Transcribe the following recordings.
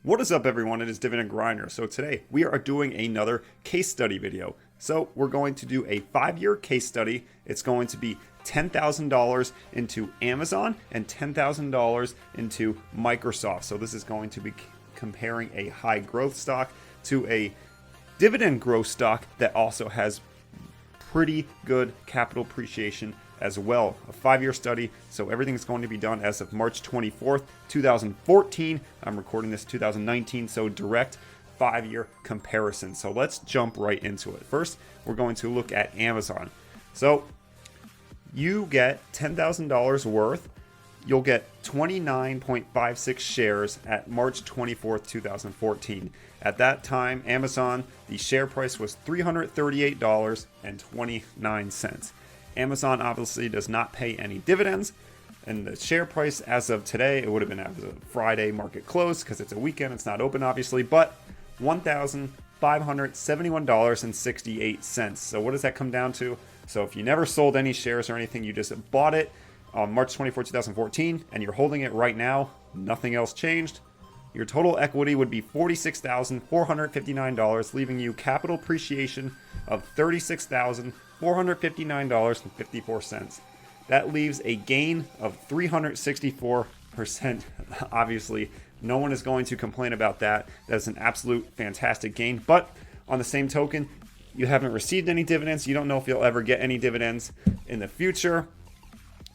What is up, everyone? It is Dividend Grinder. So today we are doing another case study video. So we're going to do a 5-year case study. It's going to be $10,000 into Amazon and $10,000 into Microsoft. So this is going to be comparing a high growth stock to a dividend growth stock that also has pretty good capital appreciation as well. A 5-year study, so everything's going to be done as of March 24th, 2014. I'm recording this 2019, so direct 5-year comparison. So let's jump right into it. First, we're going to look at Amazon. So you get $10,000 worth. You'll get 29.56 shares at March 24th, 2014. At that time, Amazon, the share price was $338.29. Amazon obviously does not pay any dividends, and the share price as of today, it would have been as of Friday market close because it's a weekend, it's not open obviously, but $1,571.68. So what does that come down to? So if you never sold any shares or anything, you just bought it on March 24, 2014, and you're holding it right now, nothing else changed, your total equity would be $46,459, leaving you capital appreciation of $36,459.54. That leaves a gain of 364%. Obviously, no one is going to complain about that. That's an absolute fantastic gain. But on the same token, you haven't received any dividends. You don't know if you'll ever get any dividends in the future.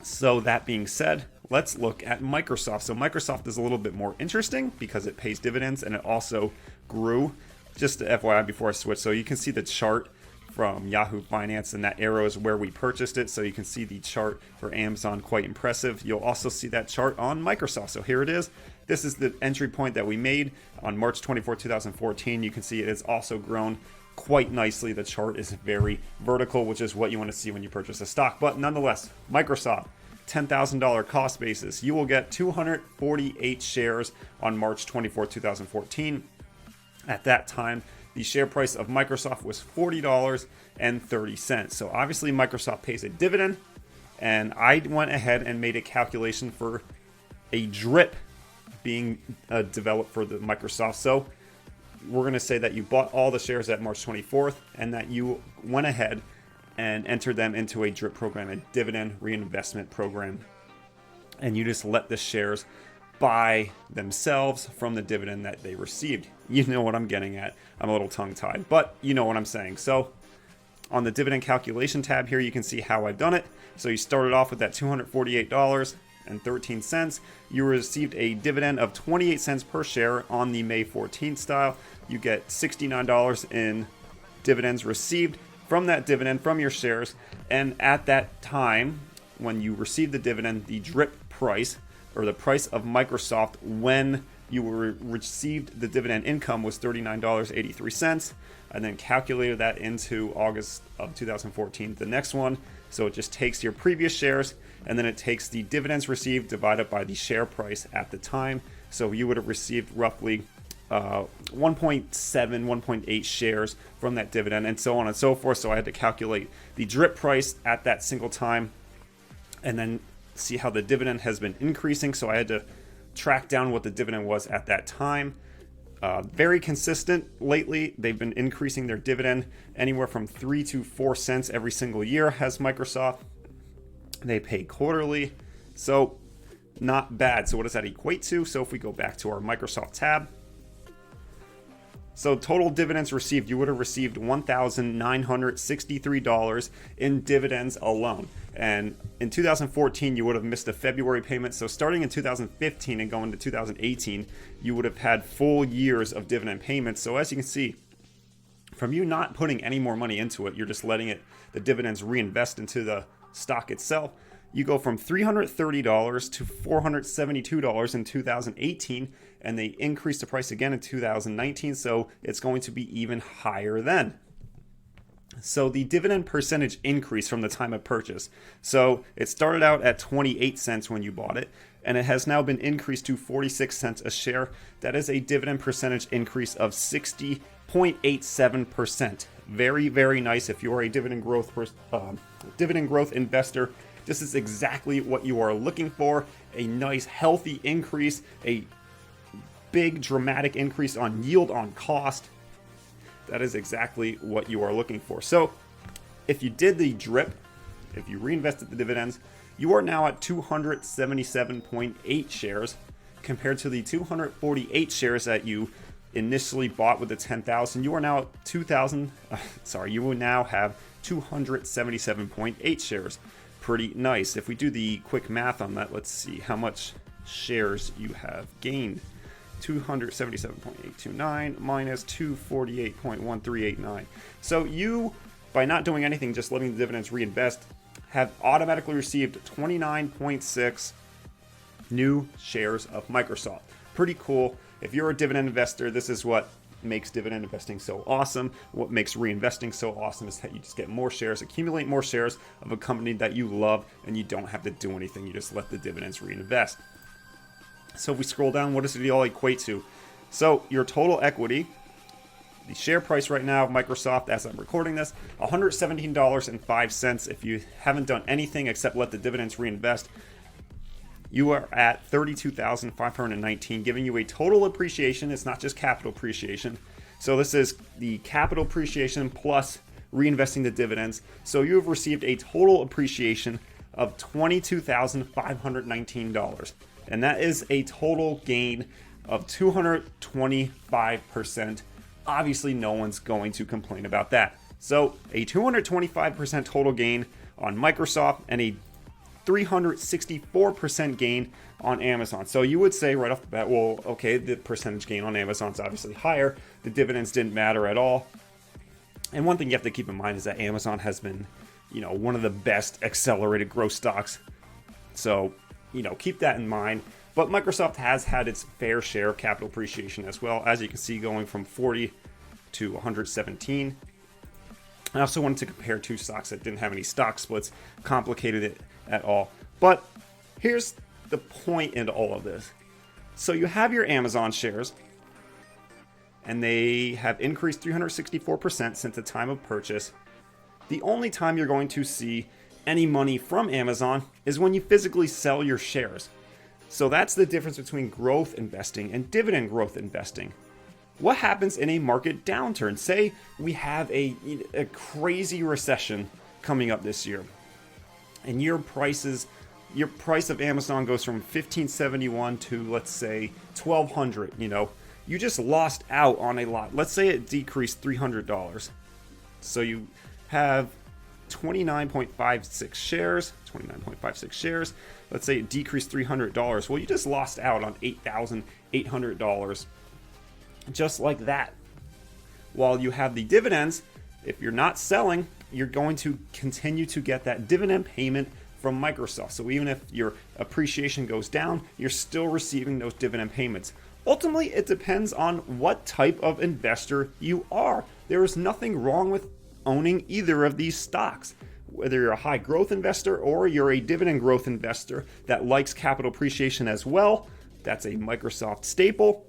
So that being said, let's look at Microsoft. So Microsoft is a little bit more interesting because it pays dividends and it also grew. Just FYI before I switch, so you can see the chart from Yahoo Finance, and that arrow is where we purchased it. So you can see the chart for Amazon, quite impressive. You'll also see that chart on Microsoft. So here it is. This is the entry point that we made on March 24, 2014. You can see it has also grown quite nicely. The chart is very vertical, which is what you want to see when you purchase a stock. But nonetheless, Microsoft, $10,000 cost basis. You will get 248 shares on March 24, 2014. At that time, the share price of Microsoft was $40.30. So obviously Microsoft pays a dividend, and I went ahead and made a calculation for a DRIP being developed for the Microsoft. So we're going to say that you bought all the shares at March 24th and that you went ahead and entered them into a DRIP program, a dividend reinvestment program. And you just let the shares buy themselves from the dividend that they received. You know what I'm getting at. I'm a little tongue-tied, but you know what I'm saying. So on the dividend calculation tab here, you can see how I've done it. So you started off with that $248.13. You received a dividend of 28 cents per share on the May 14th style. You get $69 in dividends received from that dividend from your shares. And at that time, when you received the dividend, the DRIP price, or the price of Microsoft when you received the dividend income, was $39.83. And then calculated that into August of 2014, the next one. So it just takes your previous shares, and then it takes the dividends received divided by the share price at the time. So you would have received roughly 1.7, 1.8 shares from that dividend, and so on and so forth. So I had to calculate the DRIP price at that single time, and then see how the dividend has been increasing. So I had to track down what the dividend was at that time. Very consistent lately. They've been increasing their dividend anywhere from 3 to 4 cents every single year has Microsoft. They pay quarterly, so not bad. So what does that equate to? So if we go back to our Microsoft tab, so total dividends received, you would have received $1,963 in dividends alone. And in 2014, you would have missed a February payment. So starting in 2015 and going to 2018, you would have had full years of dividend payments. So as you can see, from you not putting any more money into it, you're just letting the dividends reinvest into the stock itself. You go from $330 to $472 in 2018, and they increased the price again in 2019, so it's going to be even higher then. So the dividend percentage increase from the time of purchase. So it started out at 28 cents when you bought it, and it has now been increased to 46 cents a share. That is a dividend percentage increase of 60.87%. Very, very nice. If you are a dividend growth investor, this is exactly what you are looking for. A nice, healthy increase, a big dramatic increase on yield on cost. That is exactly what you are looking for. So if you did the drip, if you reinvested the dividends, you are now at 277.8 shares compared to the 248 shares that you initially bought with the 10,000. You are now at you will now have 277.8 shares. Pretty nice. If we do the quick math on that, let's see how much shares you have gained. 277.829 minus 248.1389. So you, by not doing anything, just letting the dividends reinvest, have automatically received 29.6 new shares of Microsoft. Pretty cool. If you're a dividend investor, this is what makes dividend investing so awesome. What makes reinvesting so awesome is that you just get more shares, accumulate more shares of a company that you love, and you don't have to do anything. You just let the dividends reinvest. So if we scroll down, what does it all equate to? So your total equity, the share price right now of Microsoft as I'm recording this, $117.05. If you haven't done anything except let the dividends reinvest, you are at 32,519, giving you a total appreciation. It's not just capital appreciation. So this is the capital appreciation plus reinvesting the dividends. So you have received a total appreciation of $22,519. And that is a total gain of 225%. Obviously, no one's going to complain about that. So a 225% total gain on Microsoft and a 364% gain on Amazon. So you would say right off the bat, well, okay, the percentage gain on Amazon is obviously higher. The dividends didn't matter at all. And one thing you have to keep in mind is that Amazon has been, one of the best accelerated growth stocks. So, keep that in mind. But Microsoft has had its fair share of capital appreciation as well, as you can see, going from 40 to 117. I also wanted to compare two stocks that didn't have any stock splits, complicated it at all. But here's the point in all of this. So you have your Amazon shares, and they have increased 364% since the time of purchase. The only time you're going to see any money from Amazon is when you physically sell your shares. So that's the difference between growth investing and dividend growth investing. What happens in a market downturn? Say we have a crazy recession coming up this year, and your price of Amazon goes from $15.71 to, let's say, $1,200. You just lost out on a lot. Let's say it decreased $300. So you have 29.56 shares. Let's say it decreased $300. Well, you just lost out on $8,800 just like that. While you have the dividends, if you're not selling, you're going to continue to get that dividend payment from Microsoft. So even if your appreciation goes down, you're still receiving those dividend payments. Ultimately, it depends on what type of investor you are. There is nothing wrong with owning either of these stocks. Whether you're a high growth investor or you're a dividend growth investor that likes capital appreciation as well, that's a Microsoft staple.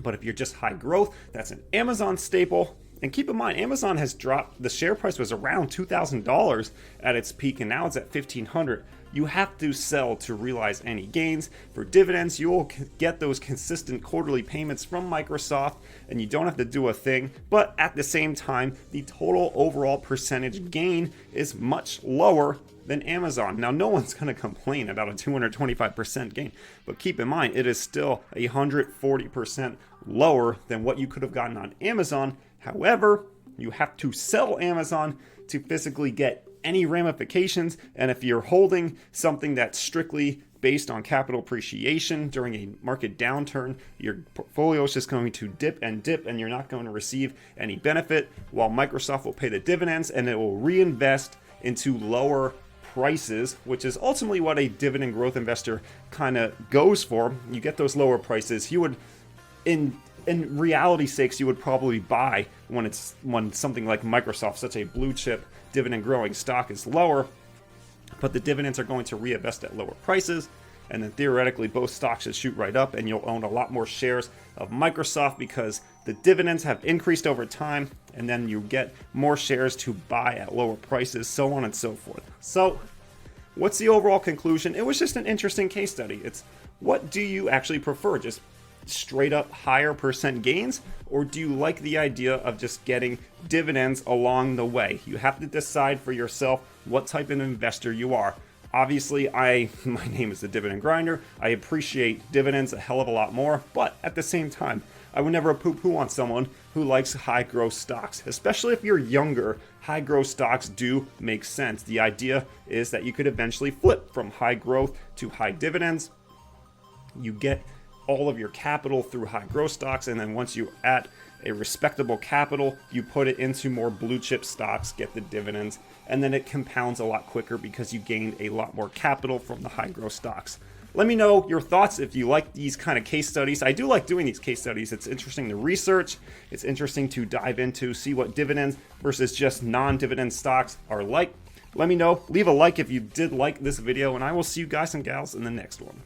But if you're just high growth, that's an Amazon staple. And keep in mind, Amazon has dropped. The share price was around $2,000 at its peak, and now it's at $1,500. You have to sell to realize any gains. For dividends, you will get those consistent quarterly payments from Microsoft, and you don't have to do a thing. But at the same time, the total overall percentage gain is much lower than Amazon. Now, no one's going to complain about a 225% gain, but keep in mind, it is still 140% lower than what you could have gotten on Amazon. However, you have to sell Amazon to physically get any ramifications, and if you're holding something that's strictly based on capital appreciation during a market downturn, your portfolio is just going to dip, and you're not going to receive any benefit, while Microsoft will pay the dividends and it will reinvest into lower prices, which is ultimately what a dividend growth investor kind of goes for. You get those lower prices. You would, in reality sakes, you would probably buy when something like Microsoft, such a blue chip dividend growing stock, is lower, but the dividends are going to reinvest at lower prices, and then theoretically both stocks should shoot right up, and you'll own a lot more shares of Microsoft because the dividends have increased over time, and then you get more shares to buy at lower prices, so on and so forth. So what's the overall conclusion? It was just an interesting case study. It's, what do you actually prefer? Just straight up higher percent gains, or do you like the idea of just getting dividends along the way? You have to decide for yourself what type of investor you are. Obviously, my name is the Dividend Grinder. I appreciate dividends a hell of a lot more, but at the same time, I would never poo-poo on someone who likes high growth stocks, especially if you're younger. High growth stocks do make sense. The idea is that you could eventually flip from high growth to high dividends. You get all of your capital through high growth stocks, and then once you're at a respectable capital, you put it into more blue chip stocks, get the dividends, and then it compounds a lot quicker because you gained a lot more capital from the high growth stocks. Let me know your thoughts if you like these kind of case studies. I do like doing these case studies. It's interesting to research. It's interesting to dive into, see what dividends versus just non-dividend stocks are like. Let me know. Leave a like if you did like this video, and I will see you guys and gals in the next one.